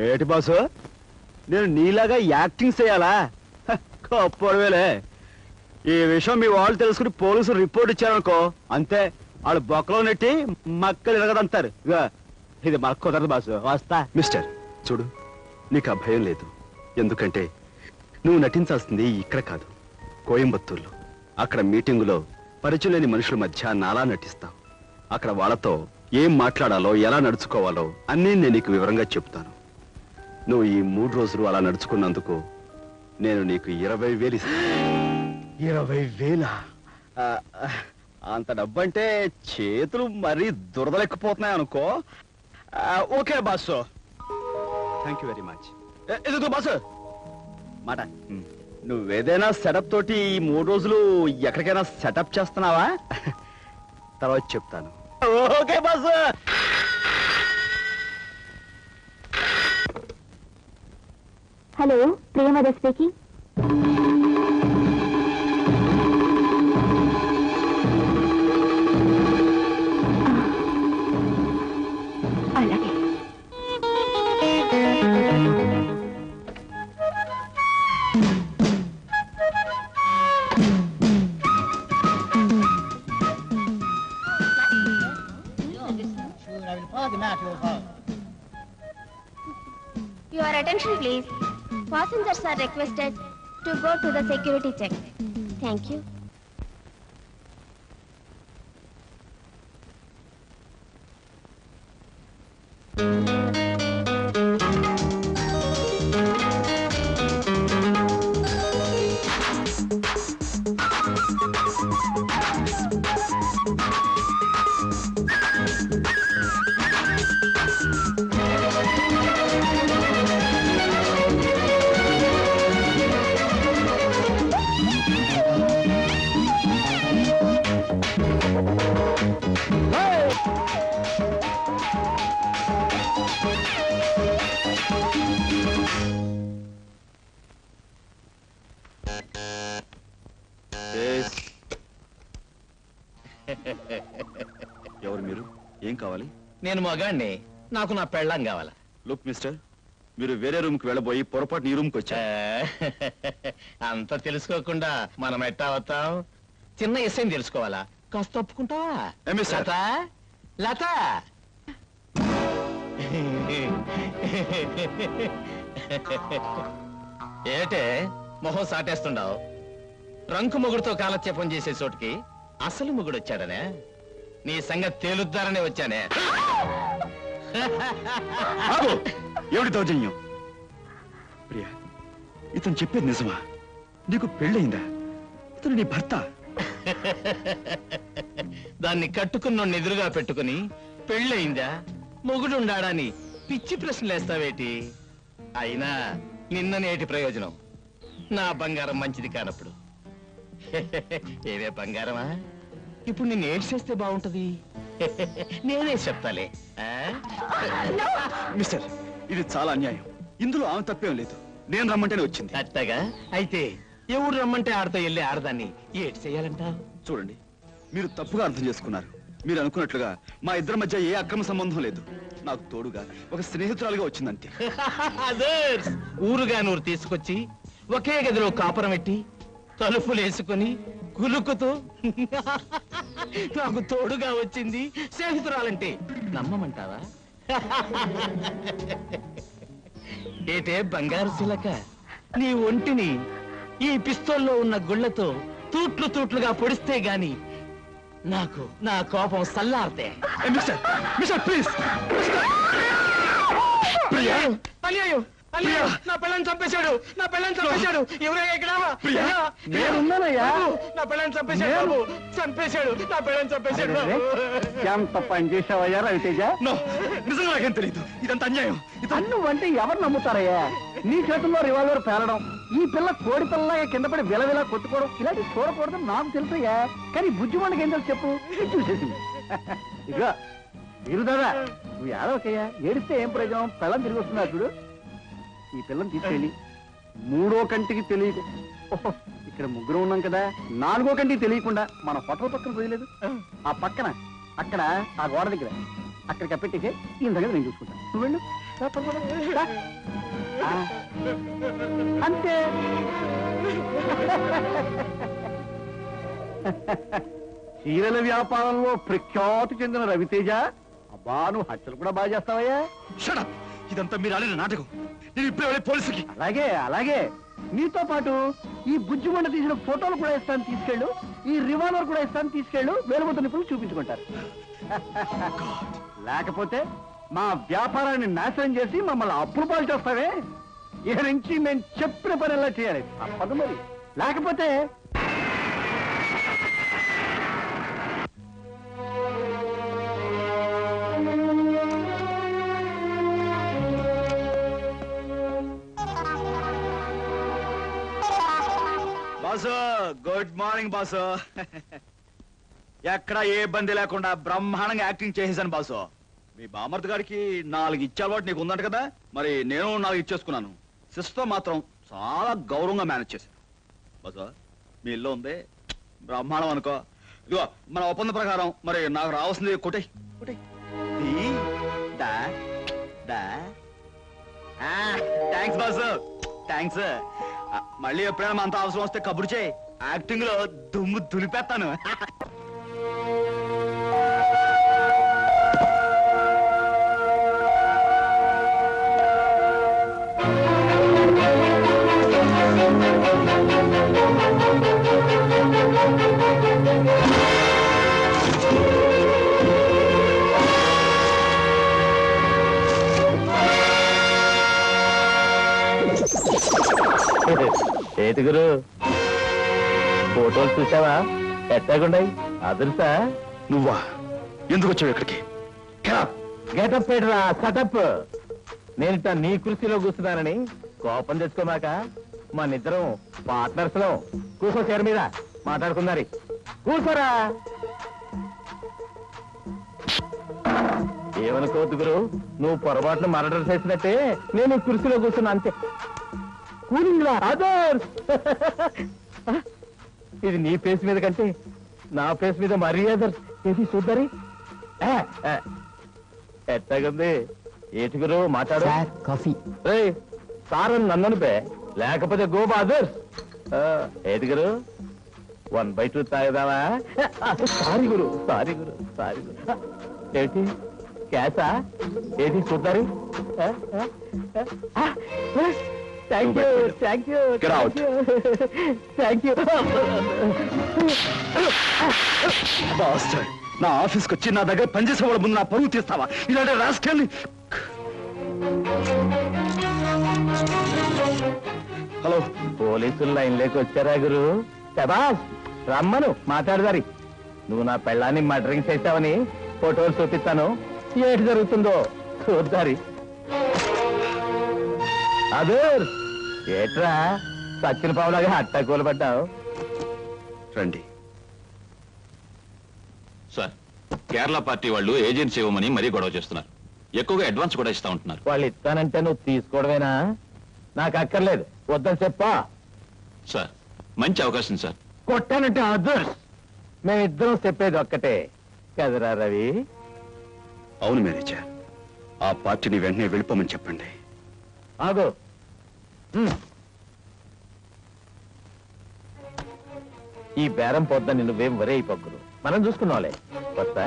ఏటి బాసు, నేను నీలాగా యాక్టింగ్ చేయాలా? కప్పవేలే. ఈ విషయం మీ వాళ్ళు తెలుసుకుని పోలీసులు రిపోర్ట్ ఇచ్చారనుకో, అంతే, వాళ్ళు బొక్కలో నెట్టి మక్కలు ఎరగదంటారు. ఇది మనకు కుదరదు బాసు, వస్తా. మిస్టర్ చూడు, నీకు ఆ భయం లేదు. ఎందుకంటే నువ్వు నటించాల్సింది ఇక్కడ కాదు, కోయంబత్తూర్లో. అక్కడ మీటింగులో పరిచయం లేని మనుషుల మధ్య నాలా నటిస్తావు. అక్కడ వాళ్ళతో ఏం మాట్లాడాలో, ఎలా నడుచుకోవాలో అన్నీ నేను నీకు వివరంగా చెప్తాను. నువ్వు ఈ 3 రోజులు అలా నడుచుకున్నందుకు నేను నీకు 20,000 ఇస్తాను. 20,000? అంత డబ్బు అంటే చేతులు మరీ దురదలెక్కిపోతున్నాయి అనుకో. Okay boss. Thank you very much. ఎదుగు బాసు మాట, నువ్వేదైనా సెటప్ తోటి ఈ 3 రోజులు ఎక్కడికైనా సెటప్ చేస్తున్నావా? తర్వాత చెప్తాను. Okay boss. హలో, ప్రియమద స్పీకింగ్. అలాగే. Your attention please. Passengers are requested to go to the security check. Thank you. ఎవరు మీరు? ఏం కావాలి? నేను మగాణ్ణి, నాకు నా పెళ్ళాం కావాలా. లుక్ మిస్టర్, మీరు వేరే రూమ్ కి వెళ్ళబోయి పొరపాటు ఈ రూమ్ కి వచ్చా. అంత తెలుసుకోకుండా మనం ఎట్టా అవుతాం? చిన్న విషయం తెలుసుకోవాలా? కాస్త తప్పుకుంటావా? లత, లత. ఏటే మొహం సాటేస్తుండావు? రంకు మొగుడుతో కాలక్షేపం చేసే చోటుకి అసలు మొగుడు వచ్చాడనే? నీ సంగతి తేలుద్దారనే వచ్చానే. ఏమిటి దౌర్జన్యం? ప్రియా, ఇతను చెప్పేది నిజమా? నీకు పెళ్ళయిందా? ఇతను నీ భర్త? దాన్ని కట్టుకున్న ఎదురుగా పెట్టుకుని పెళ్ళయిందా, మొగుడుండాడని పిచ్చి ప్రశ్నలేస్తావేటి? అయినా నిన్ననేటి ప్రయోజనం? నా బంగారం మంచిది కానప్పుడు. ఏవే బంగారమా, ఇప్పుడు నిన్ను ఏడ్ చేస్తే బాగుంటది. నేనే చెప్తాలే. మిస్టర్, ఇది చాలా అన్యాయం. ఇందులో ఆమె తప్పేం లేదు. నేను రమ్మంటేనే వచ్చింది. అట్టగా అయితే ఎవరు రమ్మంటే ఆడతో వెళ్ళి ఆడదాన్ని ఏడ్ చేయాలంట? చూడండి, మీరు తప్పుగా అర్థం చేసుకున్నారు. మీరు అనుకున్నట్లుగా మా ఇద్దరి మధ్య ఏ అక్రమ సంబంధం లేదు. నాకు తోడుగా ఒక స్నేహితురాలుగా వచ్చిందంతే. ఊరుగా నూరు తీసుకొచ్చి ఒకే గదిలో కాపురం పెట్టి తలుపులు వేసుకుని కులుకుతూ నాకు తోడుగా వచ్చింది స్నేహితురాలంటే నమ్మమంటావా? ఏటే బంగారు శిలక, నీ ఒంటిని ఈ పిస్తోల్లో ఉన్న గుళ్లతో తూట్లు తూట్లుగా పొడిస్తే గాని నాకు నా కోపం సల్లార్తే. Mister, mister please. అయ్యో అయ్యో, నా పిల్లని చంపేశాడు, నా పిల్లని చంపేశాడు. ఎవరయ్యా ఇక్కడ? నేనున్నానయ్యా. నా పిల్లని చంపేశాడు బాబు, చంపేశాడు, నా పిల్లని చంపేశాడు. ఎంత పని చేసావయ్యా రవితేజ? నిజంగా నాకేం తెలియదు. ఇదంతా అన్యాయం. నువ్వంటే ఎవరు నమ్ముతారయ్యా? నీ చేతుల్లో రివాల్వర్ పేలడం, ఈ పిల్ల కోడి పిల్లగా కింద పడి విలవిలా కొట్టుకోవడం, ఇలాంటి చూడకూడదని నాకు తెలుసయ్యా. కానీ బుజ్జిమండకి ఏం తెలుసు చెప్పు? చూసేసింది. ఇదిగో వీరుదాదా, నువ్వు ఏడవకయ్యా. ఏడిస్తే ఏం ప్రయోజనం? పిల్లని తిరిగి వస్తున్నా చూడు. ఈ పిల్లని తీసుకెళ్ళి 3వ కంటికి తెలియదు, ఇక్కడ 3 ఉన్నాం కదా, 4వ కంటికి తెలియకుండా మన హోటల్ పక్కన పోయలేదు, ఆ పక్కన అక్కడ ఆ గోడ దగ్గర అక్కడ కప్పెట్టేసే ఈ దగ్గర నేను చూసుకుంటాను. నువ్వు వెళ్ళు. రా, పద, పద. రా. ఆ, అంతే. చీరల వ్యాపారంలో ప్రఖ్యాతి చెందిన రవితేజ, అబ్బా నువ్వు హత్యలు కూడా బాగా చేస్తావయ్యా. షడప్! ఇదంతా మీరు ఆడిన నాటకం. నేను ఇప్పుడే వెళ్ళి పోలీసుకి. అలాగే అలాగే, నీతో పాటు ఈ బుజ్జిమండ తీసిన ఫోటోలు కూడా ఇస్తాను, తీసుకెళ్ళు. ఈ రివాల్వర్ కూడా ఇస్తాను, తీసుకెళ్ళు. వేలుముద్ర నిపుణులు చూపించుకుంటారు. లేకపోతే మా వ్యాపారాన్ని నాశనం చేసి మమ్మల్ని అప్పులు పాలు చేస్తావే. ఇక నుంచి మేము చెప్పిన పని ఎలా చేయాలి, తప్పదు మరి. లేకపోతే బాసు, గుడ్ మార్నింగ్ బాసు. ఎక్కడ ఏ ఇబ్బంది లేకుండా బ్రహ్మాండంగా యాక్టింగ్ చేసేసాను బాసు. మీ బామర్ది గారికి 4 ఇచ్చే అలవాటు నీకు ఉందంట కదా, మరి నేను 4 ఇచ్చేసుకున్నాను. సిస్టర్ మాత్రం చాలా గౌరవంగా మేనేజ్ చేశాను బాసు. మీ ఇల్లు ఉంది, బ్రహ్మాండం అనుకో. ఇదిగో మన ఒప్పంద ప్రకారం మరి నాకు రావాల్సింది కొట్టే కొట్టే. Thanks boss, thanks. మళ్ళీ ఎప్పుడైనా అంత అవసరం వస్తే కబురు చేయి. యాక్టింగ్ లో దుమ్ము దులిపేస్తాను. ఏటి గురు, ఫోటోలు చూసావా? ఎట్టాగుండాయి? అదృశా? నువ్వా? ఎందుకు వచ్చావు ఇక్కడికి? గెటప్ పెట్టరా, సెటప్. నేనిట నీ కృషిలో కూర్చున్నానని కోపం తెచ్చుకోమాక. మన ఇద్దరం పార్ట్నర్స్ లో. కూర్చో చీర మీద, మాట్లాడుకున్నారి. కూర్చోరా. ఏమనుకోవద్దు గురు, నువ్వు పొరపాటును మర్డర్ చేసినట్టే నేను ఈ కృషిలో కూర్చున్నా, అంతే. Cooling others. ఇది నీ ఫేస్ మీద కంటే నా ఫేస్ మీద మరీ అదర్స్. ఏది చూద్దరి? ఎట్టగుంది? ఏటి గురు మాట్లాడు. కాఫీ. సార్ నన్ను అనిపే, లేకపోతే గో అదర్స్. ఏటి గురు, 1/2 తాగదావా? సారీ గురు, సారీ గురు, సారీ గురు. ఏటి క్యాసా? ఏది చూద్దరి? Thank you, thank you, thank you, thank you. బాస్టర్, నా ఆఫీస్కి వచ్చి నా దగ్గర పనిచేసే వాళ్ళ ముందు నా పరువు తీస్తావా? ఇలాంటి రాసుకెళ్ళి. హలో, పోలీసులు లైన్లోకి వచ్చారా గురు? శబాష్, రమ్మను మాట్లాడదారి. నువ్వు నా పెళ్ళాన్ని మర్డరింగ్ చేశావని ఫోటోలు చూపిస్తాను, ఏటి జరుగుతుందో చూద్దారి. అదే ఏట్రా సచ్చిన పావులాగా హట్టా కూలబడ్డావు? రండి సార్. కేరళ పార్టీ వాళ్ళు ఏజెన్సీ ఇవ్వమని మరీ గొడవ చేస్తున్నారు. ఎక్కువగా అడ్వాన్స్ కూడా ఇస్తా ఉంటున్నారు. వాళ్ళు ఇస్తానంటే నువ్వు తీసుకోవడమేనా? నాకు అక్కర్లేదు, వద్దని చెప్పా. సార్, మంచి అవకాశం సార్. కొట్టానంటే అదర్స్. మేమిద్దరం చెప్పేది ఒక్కటే కదరా రవి? అవును మేనేజర్, ఆ పార్టీని వెంటనే వెళ్ళిపోమని చెప్పండి. ఆగో. ఈ బేరం పొద్దని నువ్వేం వరే అయిపోకురు, మనం చూసుకున్నావులే. వస్తా.